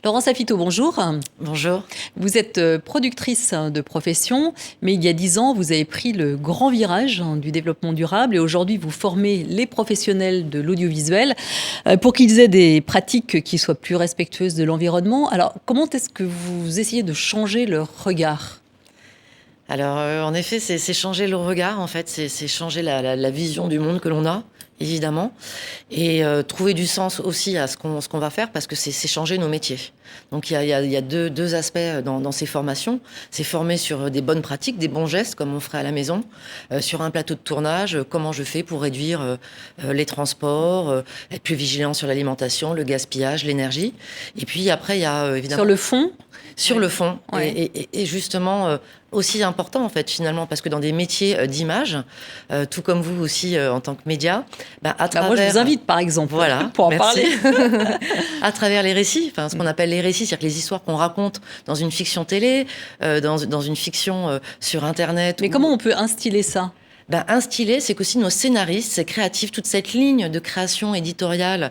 Laurence Afito, bonjour. Bonjour. Vous êtes productrice de profession, mais il y a 10 ans, vous avez pris le grand virage du développement durable et aujourd'hui, vous formez les professionnels de l'audiovisuel pour qu'ils aient des pratiques qui soient plus respectueuses de l'environnement. Alors, comment est-ce que vous essayez de changer leur regard ? Alors, en effet, c'est changer le regard, en fait, c'est changer la vision du monde que l'on a, évidemment, et trouver du sens aussi à ce qu'on va faire, parce que c'est changer nos métiers. Donc, il y a deux aspects dans ces formations. C'est former sur des bonnes pratiques, des bons gestes, comme on ferait à la maison, sur un plateau de tournage, comment je fais pour réduire les transports, être plus vigilant sur l'alimentation, le gaspillage, l'énergie. Et puis après, il y a évidemment... Sur le fond ? Sur le fond, Ouais. et justement aussi important en fait finalement, parce que dans des métiers d'image, tout comme vous aussi en tant que média, à travers... Moi, je vous invite par exemple Voilà, pour en merci. parler. À travers les récits, enfin ce qu'on appelle les récits, c'est-à-dire que les histoires qu'on raconte dans une fiction télé, dans une fiction sur Internet. Mais comment on peut instiller ça ? Instiller, c'est qu'aussi nos scénaristes, ces créatifs, toute cette ligne de création éditoriale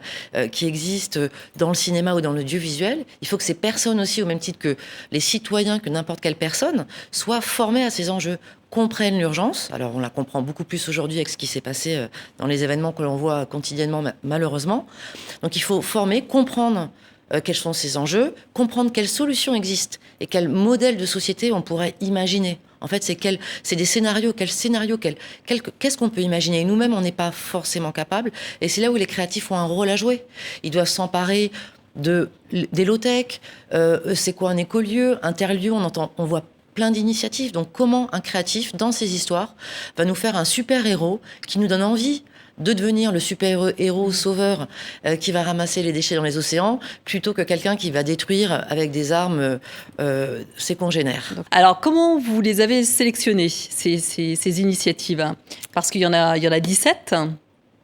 qui existe dans le cinéma ou dans l'audiovisuel, il faut que ces personnes aussi, au même titre que les citoyens, que n'importe quelle personne, soient formés à ces enjeux, comprennent l'urgence. Alors on la comprend beaucoup plus aujourd'hui avec ce qui s'est passé dans les événements que l'on voit quotidiennement, malheureusement. Donc il faut former, comprendre quels sont ces enjeux, comprendre quelles solutions existent et quel modèle de société on pourrait imaginer. En fait, c'est des scénarios. Qu'est-ce qu'on peut imaginer ? Et nous-mêmes, on n'est pas forcément capable. Et c'est là où les créatifs ont un rôle à jouer. Ils doivent s'emparer des low-tech. C'est quoi un écolieu, interlieu ? On voit plein d'initiatives. Donc, comment un créatif, dans ses histoires, va nous faire un super-héros qui nous donne envie de devenir le super-héros sauveur qui va ramasser les déchets dans les océans, plutôt que quelqu'un qui va détruire avec des armes ses congénères. Alors, comment vous les avez sélectionnées, ces initiatives ? Parce qu'il y en a 17.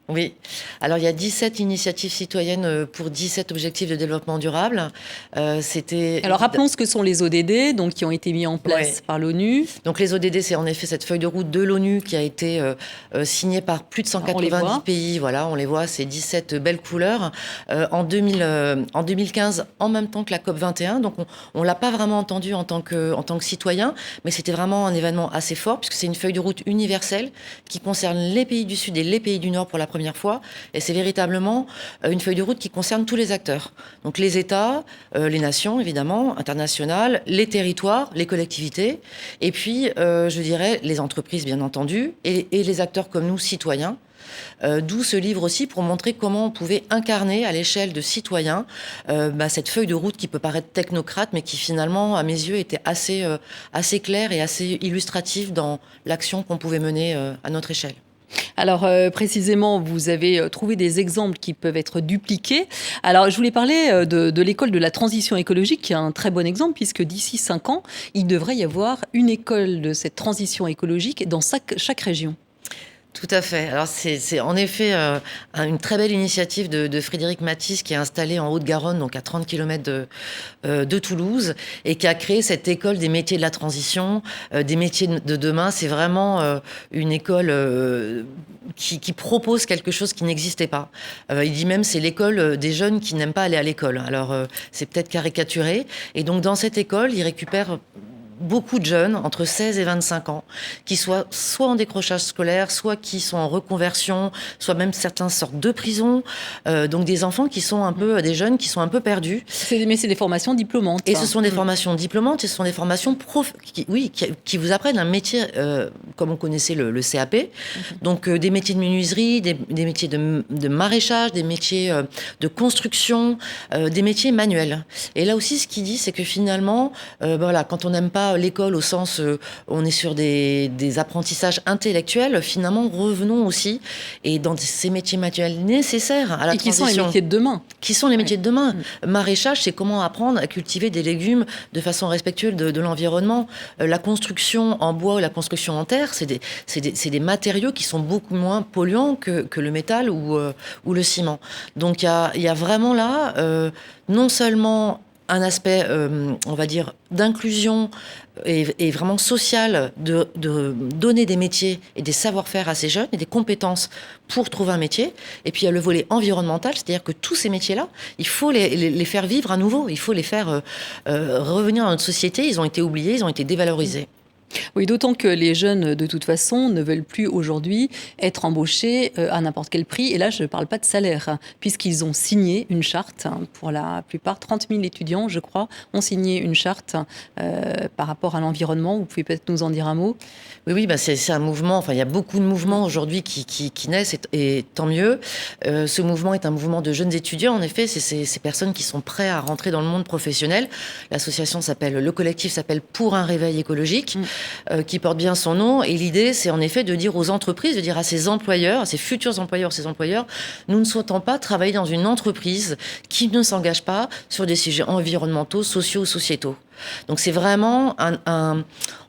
Oui. Alors, il y a 17 initiatives citoyennes pour 17 objectifs de développement durable. Alors, rappelons ce que sont les ODD, donc, qui ont été mis en place par l'ONU. Donc, les ODD, c'est en effet cette feuille de route de l'ONU qui a été signée par plus de 190 pays. Voilà, on les voit, ces 17 belles couleurs. En 2015, en même temps que la COP21. Donc, on ne l'a pas vraiment entendu en tant que citoyen, mais c'était vraiment un événement assez fort, puisque c'est une feuille de route universelle qui concerne les pays du Sud et les pays du Nord pour la première fois, et c'est véritablement une feuille de route qui concerne tous les acteurs. Donc les États, les nations évidemment, internationales, les territoires, les collectivités, et puis je dirais les entreprises bien entendu, et les acteurs comme nous, citoyens. D'où ce livre aussi pour montrer comment on pouvait incarner à l'échelle de citoyens cette feuille de route qui peut paraître technocrate, mais qui finalement, à mes yeux, était assez claire et assez illustrative dans l'action qu'on pouvait mener à notre échelle. Alors, précisément, vous avez trouvé des exemples qui peuvent être dupliqués. Alors, je voulais parler de l'école de la transition écologique, qui est un très bon exemple, puisque d'ici 5 ans, il devrait y avoir une école de cette transition écologique dans chaque région. Tout à fait. Alors, c'est en effet une très belle initiative de Frédéric Matisse, qui est installé en Haute-Garonne, donc à 30 km de Toulouse, et qui a créé cette école des métiers de la transition, des métiers de demain. C'est vraiment une école qui propose quelque chose qui n'existait pas. Il dit même c'est l'école des jeunes qui n'aiment pas aller à l'école. Alors, c'est peut-être caricaturé. Et donc, dans cette école, il récupère beaucoup de jeunes entre 16 et 25 ans qui soit en décrochage scolaire, soit qui sont en reconversion, soit même certains sortent de prison. Donc des enfants qui sont un peu, des jeunes qui sont un peu perdus. Mais c'est des formations diplômantes. Et ce sont des formations diplômantes, et ce sont des formations qui vous apprennent un métier comme on connaissait le CAP. Donc des métiers de menuiserie, des métiers de maraîchage, des métiers de construction, des métiers manuels. Et là aussi, ce qu'il dit, c'est que finalement, voilà, quand on n'aime pas l'école au sens on est sur des apprentissages intellectuels, finalement revenons aussi et dans ces métiers manuels nécessaires à la transition. Qui sont les métiers de demain. Qui sont les métiers de demain. Maraîchage, c'est comment apprendre à cultiver des légumes de façon respectueuse de l'environnement. La construction en bois ou la construction en terre, c'est des matériaux qui sont beaucoup moins polluants que le métal ou le ciment. Donc il y a vraiment là non seulement un aspect, on va dire, d'inclusion et vraiment social, de donner des métiers et des savoir-faire à ces jeunes et des compétences pour trouver un métier. Et puis il y a le volet environnemental, c'est-à-dire que tous ces métiers-là, il faut les faire vivre à nouveau, il faut les faire revenir dans notre société. Ils ont été oubliés, ils ont été dévalorisés. Oui, d'autant que les jeunes, de toute façon, ne veulent plus aujourd'hui être embauchés à n'importe quel prix. Et là, je ne parle pas de salaire, puisqu'ils ont signé une charte. Pour la plupart, 30 000 étudiants, je crois, ont signé une charte par rapport à l'environnement. Vous pouvez peut-être nous en dire un mot? Oui, c'est un mouvement. Enfin, il y a beaucoup de mouvements aujourd'hui qui naissent, et tant mieux. Ce mouvement est un mouvement de jeunes étudiants. En effet, c'est ces personnes qui sont prêts à rentrer dans le monde professionnel. Le collectif s'appelle Pour un réveil écologique. Qui porte bien son nom. Et l'idée, c'est en effet de dire aux entreprises, de dire à ces employeurs, à ces futurs employeurs, ces employeurs, nous ne souhaitons pas travailler dans une entreprise qui ne s'engage pas sur des sujets environnementaux, sociaux, sociétaux. Donc c'est vraiment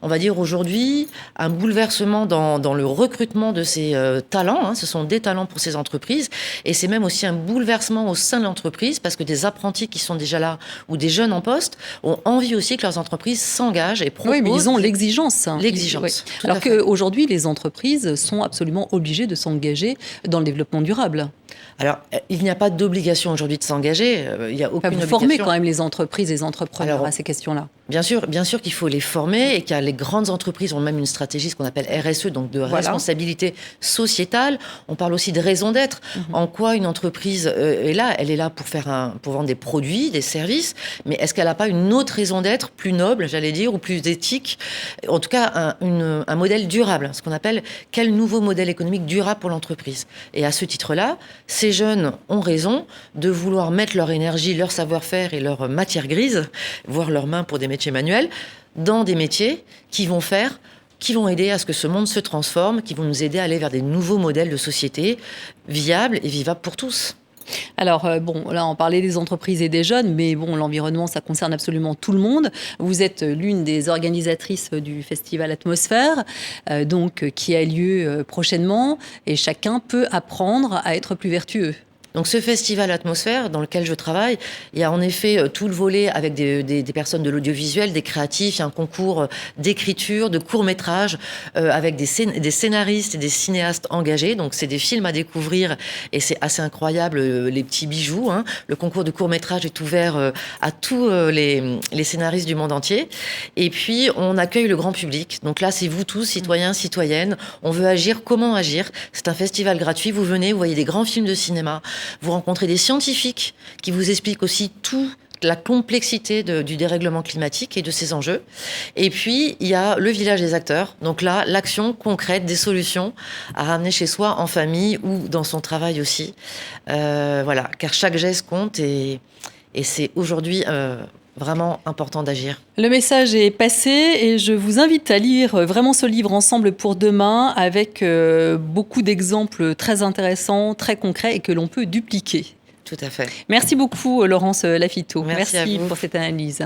on va dire aujourd'hui, un bouleversement dans le recrutement de ces talents. Ce sont des talents pour ces entreprises. Et c'est même aussi un bouleversement au sein de l'entreprise, parce que des apprentis qui sont déjà là ou des jeunes en poste ont envie aussi que leurs entreprises s'engagent et proposent. Oui, mais ils ont l'exigence. L'exigence. Oui. Alors qu'aujourd'hui, les entreprises sont absolument obligées de s'engager dans le développement durable. Alors, il n'y a pas d'obligation aujourd'hui de s'engager. Il n'y a aucune obligation. Vous formez quand même les entreprises et les entrepreneurs à ces questions-là. Bien sûr qu'il faut les former, et que les grandes entreprises ont même une stratégie, ce qu'on appelle RSE, donc de responsabilité sociétale. On parle aussi de raison d'être. En quoi une entreprise est là? Elle est là pour vendre des produits, des services, mais est-ce qu'elle n'a pas une autre raison d'être, plus noble, j'allais dire, ou plus éthique? En tout cas, un modèle durable, ce qu'on appelle quel nouveau modèle économique durable pour l'entreprise. Et à ce titre-là, ces jeunes ont raison de vouloir mettre leur énergie, leur savoir-faire et leur matière grise, voire leurs mains pour des métiers manuels, dans des métiers qui vont aider à ce que ce monde se transforme, qui vont nous aider à aller vers des nouveaux modèles de société viables et vivables pour tous. Alors, là, on parlait des entreprises et des jeunes, mais l'environnement, ça concerne absolument tout le monde. Vous êtes l'une des organisatrices du festival Atmosphère, qui a lieu prochainement, et chacun peut apprendre à être plus vertueux. Donc ce festival Atmosphère, dans lequel je travaille, il y a en effet tout le volet avec des personnes de l'audiovisuel, des créatifs, il y a un concours d'écriture, de courts-métrages, avec des scénaristes et des cinéastes engagés. Donc c'est des films à découvrir, et c'est assez incroyable, les petits bijoux. Le concours de courts-métrages est ouvert à tous les scénaristes du monde entier. Et puis on accueille le grand public. Donc là, c'est vous tous, citoyens, citoyennes. On veut agir. Comment agir? C'est un festival gratuit. Vous venez, vous voyez des grands films de cinéma. Vous rencontrez des scientifiques qui vous expliquent aussi toute la complexité du dérèglement climatique et de ses enjeux. Et puis, il y a le village des acteurs. Donc là, l'action concrète, des solutions à ramener chez soi, en famille ou dans son travail aussi. Car chaque geste compte, et c'est aujourd'hui vraiment important d'agir. Le message est passé, et je vous invite à lire vraiment ce livre Ensemble pour demain, avec beaucoup d'exemples très intéressants, très concrets, et que l'on peut dupliquer. Tout à fait. Merci beaucoup, Laurence Lafitau. Merci pour cette analyse.